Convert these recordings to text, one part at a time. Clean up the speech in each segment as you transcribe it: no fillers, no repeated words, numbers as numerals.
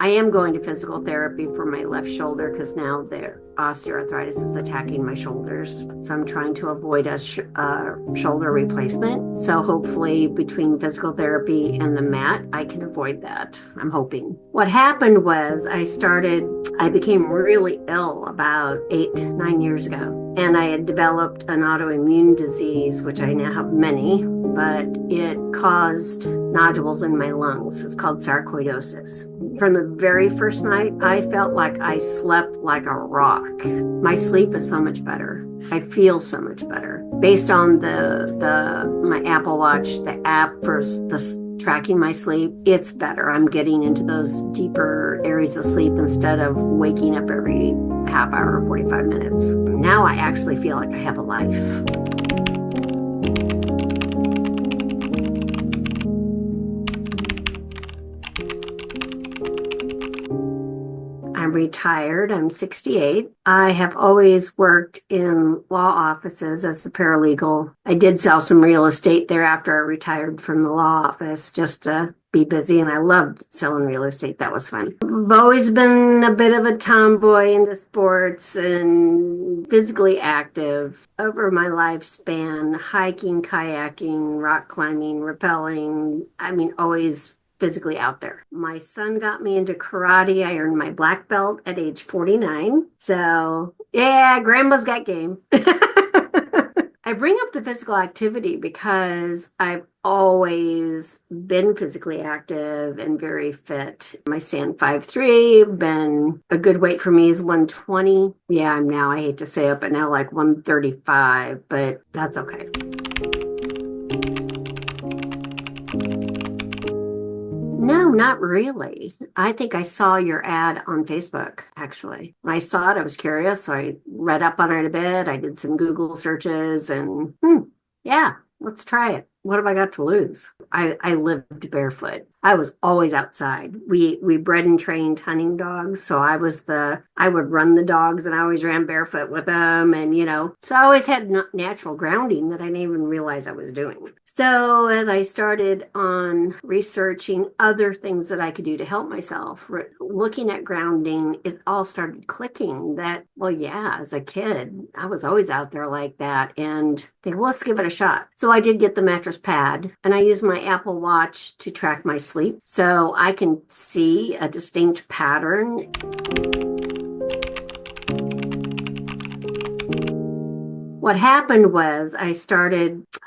I am going to physical therapy for my left shoulder because now the osteoarthritis is attacking my shoulders. So I'm trying to avoid a shoulder replacement. So hopefully between physical therapy and the mat, I can avoid that. I'm hoping. What happened was I became really ill about 8, 9 years ago. And I had developed an autoimmune disease, which I now have many, but it caused nodules in my lungs. It's called sarcoidosis. From the very first night, I felt like I slept like a rock. My sleep is so much better. I feel so much better. Based on my Apple Watch, the app for tracking my sleep, it's better. I'm getting into those deeper areas of sleep instead of waking up every half hour, 45 minutes. Now I actually feel like I have a life. I'm retired. I'm 68. I have always worked in law offices as a paralegal. I did sell some real estate there after I retired from the law office just to be busy, and I loved selling real estate. That was fun. I've always been a bit of a tomboy into sports and physically active over my lifespan, hiking, kayaking, rock climbing, rappelling. Always physically out there. My son got me into karate. I earned my black belt at age 49. So yeah, grandma's got game. I bring up the physical activity because I've always been physically active and very fit. I stand 5'3", been a good weight for me is 120. Yeah, I hate to say it, but now like 135, but that's okay. No, not really. I think I saw your ad on Facebook, actually. When I saw it, I was curious. So I read up on it a bit. I did some Google searches and yeah, let's try it. What have I got to lose? I lived barefoot. I was always outside. We bred and trained hunting dogs. So I would run the dogs and I always ran barefoot with them. And, so I always had natural grounding that I didn't even realize I was doing. So as I started on researching other things that I could do to help myself, looking at grounding, it all started clicking that, well, yeah, as a kid, I was always out there like that and think, well, let's give it a shot. So I did get the mattress pad and I use my Apple Watch to track my sleep so I can see a distinct pattern. What happened was I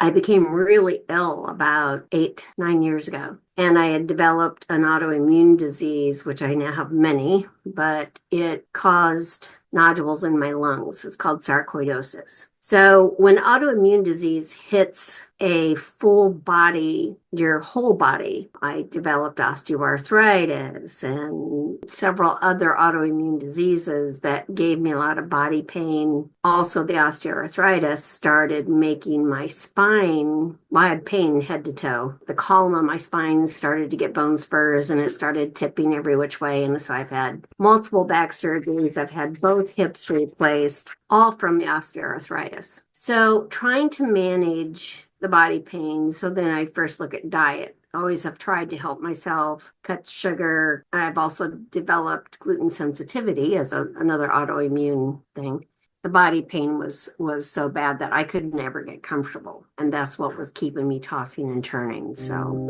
became really ill about 8, 9 years ago. And I had developed an autoimmune disease, which I now have many, but it caused nodules in my lungs. It's called sarcoidosis. So when autoimmune disease hits a full body, your whole body, I developed osteoarthritis and several other autoimmune diseases that gave me a lot of body pain. Also, the osteoarthritis started making my spine, I had pain head to toe. The column of my spine started to get bone spurs and it started tipping every which way. And so I've had multiple back surgeries. I've had both hips replaced, all from the osteoarthritis. So trying to manage the body pain. So then I first look at diet. Always have tried to help myself cut sugar. I've also developed gluten sensitivity as another autoimmune thing. The body pain was so bad that I could never get comfortable. And that's what was keeping me tossing and turning. So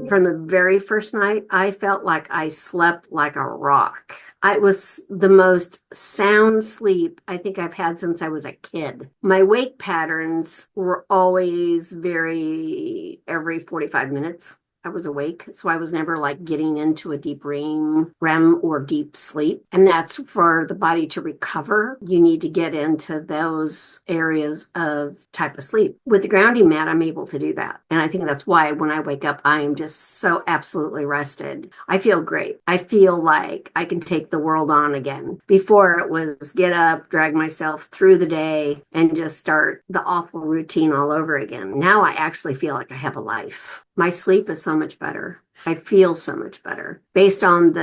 from the very first night, I felt like I slept like a rock. It was the most sound sleep I think I've had since I was a kid. My wake patterns were always every 45 minutes. I was awake, so I was never like getting into a deep REM or deep sleep. And that's for the body to recover. You need to get into those areas of type of sleep. With the grounding mat, I'm able to do that. And I think that's why when I wake up, I am just so absolutely rested. I feel great. I feel like I can take the world on again. Before it was get up, drag myself through the day, and just start the awful routine all over again. Now I actually feel like I have a life. My sleep is so much better. I feel so much better. Based on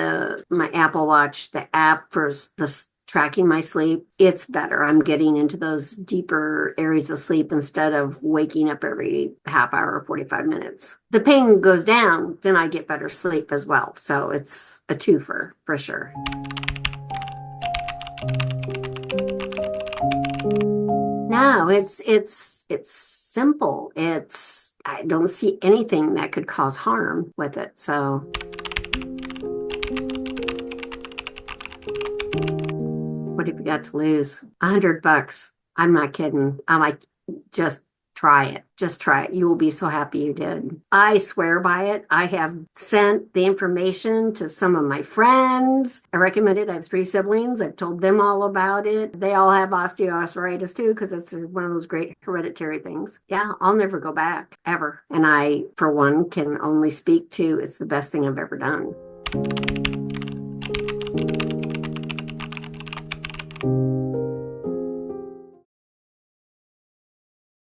my Apple Watch, the app for tracking my sleep, it's better. I'm getting into those deeper areas of sleep instead of waking up every half hour or 45 minutes. The pain goes down, then I get better sleep as well. So it's a twofer for sure. No, it's simple. I don't see anything that could cause harm with it. So what have you got to lose? $100. I'm not kidding. I'm like, just try it. Just try it. You will be so happy you did. I swear by it. I have sent the information to some of my friends. I recommend it. I have 3 siblings. I've told them all about it. They all have osteoarthritis too, because it's one of those great hereditary things. Yeah, I'll never go back, ever. And I, for one, can only speak to it's the best thing I've ever done.